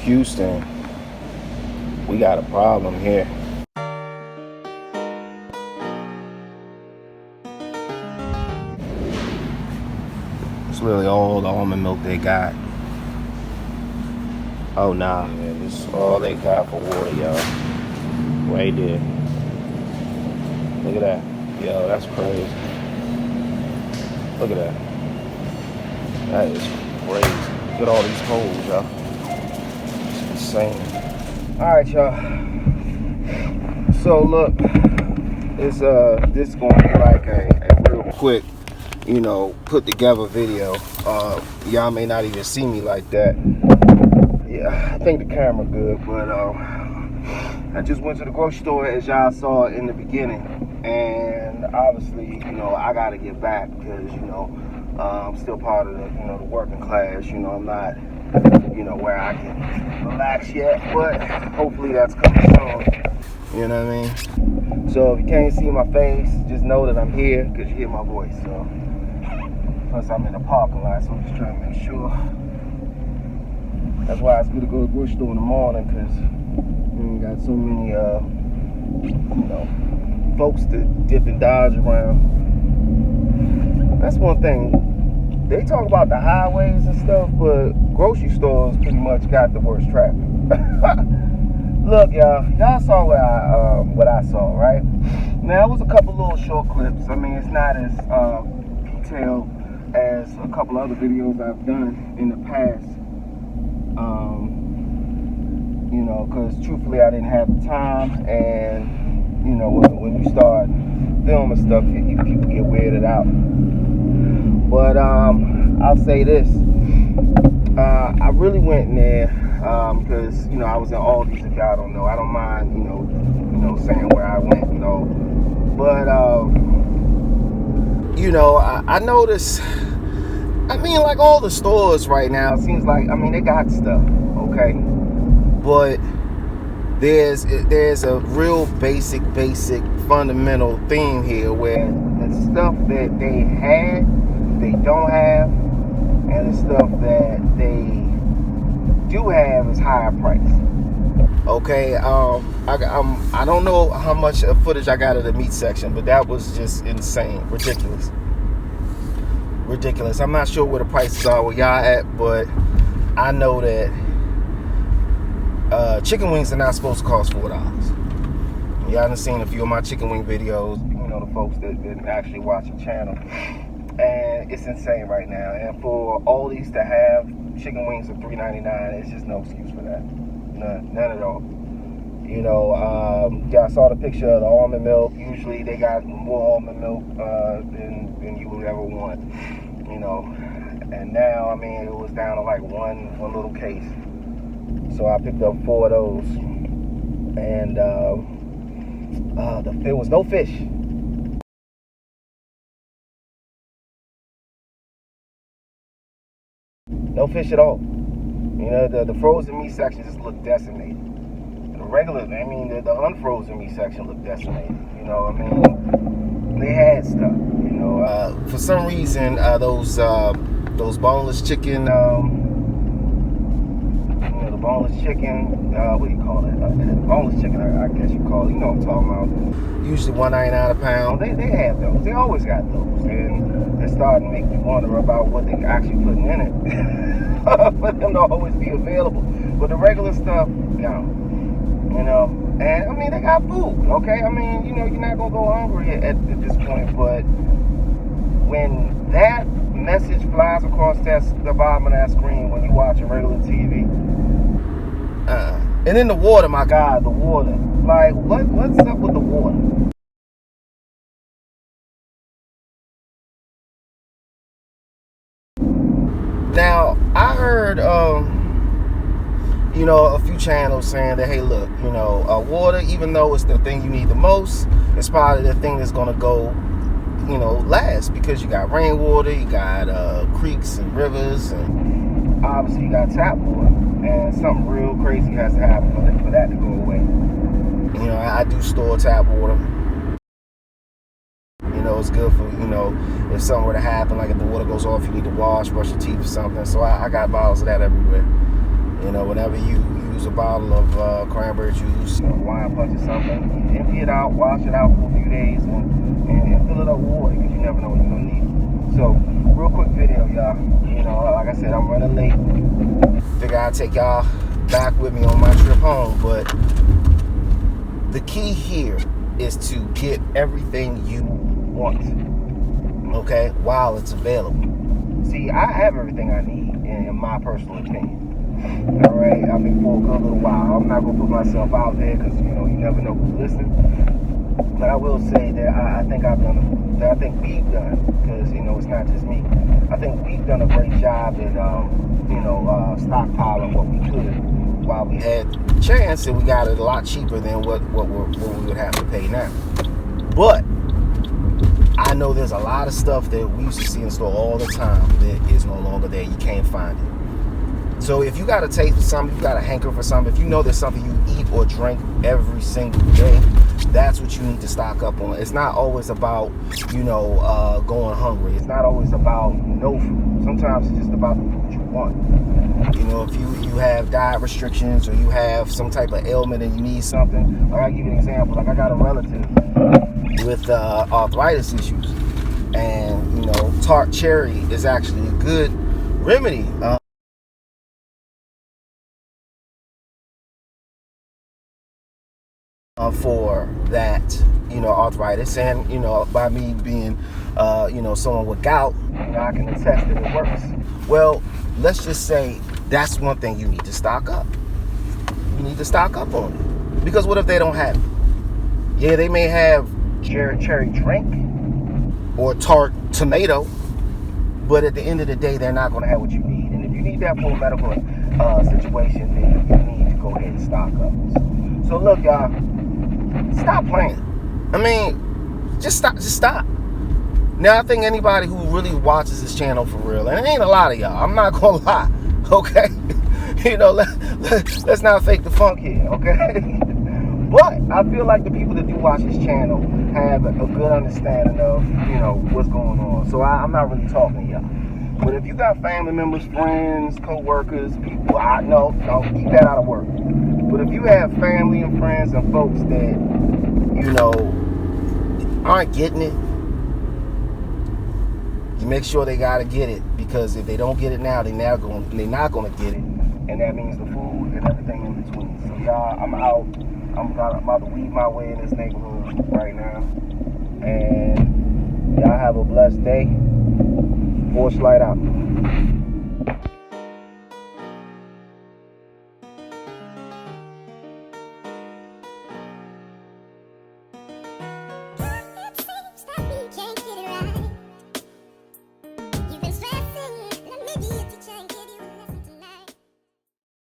Houston, we got a problem here. It's really all the almond milk they got. Oh nah, man, this is all they got for water, y'all. Right there. Look at that. Yo, that's crazy. Look at that. That is crazy. Look at all these holes, y'all. It's insane. Alright, y'all. So look, it's this is gonna be like a real quick, put together video. Y'all may not even see me like that. Yeah, I think the camera good, but I just went to the grocery store, as y'all saw in the beginning, and obviously, I gotta get back because I'm still part of the working class. I'm not where I can relax yet, but hopefully that's coming soon. You know what I mean? So if you can't see my face, just know that I'm here because you hear my voice. So plus I'm in the parking lot, so I'm just trying to make sure. That's why it's good to go to the grocery store in the morning, because you got so many folks to dip and dodge around. That's one thing. They talk about the highways and stuff, but grocery stores pretty much got the worst traffic. Look, y'all saw what I saw, right? Now, it was a couple little short clips. I mean, it's not as detailed as a couple other videos I've done in the past. Because truthfully, I didn't have the time, and when you start filming stuff, people get weirded out. But I'll say this: I really went in there because I was in Aldi's. If y'all don't know, I don't mind saying where I went, But I noticed. I mean, like all the stores right now, it seems like they got stuff, okay, but there's a real basic fundamental theme here where the stuff that they had, they don't have, and the stuff that they do have is higher price. Okay, I don't know how much footage I got of the meat section, but that was just insane, ridiculous. I'm not sure where the prices are where y'all at, but I know that chicken wings are not supposed to cost $4. Y'all done seen a few of my chicken wing videos, the folks that actually watch the channel, and it's insane right now. And for Aldi's to have chicken wings for $3.99, it's just no excuse for that. None at all. Y'all saw the picture of the almond milk. Usually they got more almond milk than you would ever want. And now, it was down to like one little case. So I picked up 4 of those, and there was no fish. No fish at all. The frozen meat section just looked decimated. The regular, the unfrozen meat section looked decimated. They had stuff. For some reason, those boneless chicken, the boneless chicken, what do you call it? Boneless chicken, I guess you call it. You know what I'm talking about. Usually $1.99 a pound. They have those. They always got those. And they're starting to make me wonder about what they're actually putting in it for them to always be available. But the regular stuff, no. And they got food, okay? You're not gonna go hungry at this point, but when that message flies across the bottom of that screen when you watch a regular TV, and then the water, my God, the water. Like, what's up with the water? Now, I heard, a few channels saying that, hey, look, water, even though it's the thing you need the most, it's probably the thing that's going to go, last, because you got rainwater, you got creeks and rivers, and obviously you got tap water, and something real crazy has to happen for that to go away. I do store tap water. It's good for, if something were to happen, like if the water goes off, you need to wash, brush your teeth or something. So I got bottles of that everywhere. You know, whenever you use a bottle of cranberry juice, lime punch or something, empty it out, wash it out for a few days, and fill it up with water, because you never know when you're gonna need it. So, real quick video, y'all. You know, like I said, I'm running late. Figure I'd take y'all back with me on my trip home, but the key here is to get everything you want, okay, while it's available. See, I have everything I need, in my personal opinion. All right, I've been for a good little while. I'm not gonna put myself out there because you never know who's listening. But I will say that I think we've done, because it's not just me. I think we've done a great job at stockpiling what we could while we had the chance, and we got it a lot cheaper than what we would have to pay now. But I know there's a lot of stuff that we used to see in store all the time that is no longer there. You can't find it. So if you got a taste for something, you got a hanker for something, if you know there's something you eat or drink every single day, that's what you need to stock up on. It's not always about, going hungry. It's not always about no food. Sometimes it's just about the food you want. If you have diet restrictions or you have some type of ailment and you need something, like I'll give you an example. Like I got a relative with arthritis issues, and tart cherry is actually a good remedy. For that, arthritis, and by me being, someone with gout, I can attest that it works. Well, let's just say that's one thing you need to stock up. You need to stock up on it, because what if they don't have it? Yeah, they may have cherry drink or tart tomato, but at the end of the day, they're not going to have what you need. And if you need that for a medical situation, then you need to go ahead and stock up. So look, y'all. Stop playing. I mean, just stop. Now, I think anybody who really watches this channel for real, and it ain't a lot of y'all, I'm not gonna lie, okay? Let's not fake the funk here, okay? But I feel like the people that do watch this channel have a good understanding of, what's going on. So I'm not really talking to y'all. But if you got family members, friends, co-workers, people, don't keep that out of work. But if you have family and friends and folks that, aren't getting it, you make sure they gotta get it, because if they don't get it now, they're not gonna get it, and that means the food and everything in between. So y'all, I'm out. I'm about to weave my way in this neighborhood right now, and y'all have a blessed day. Porch Light out.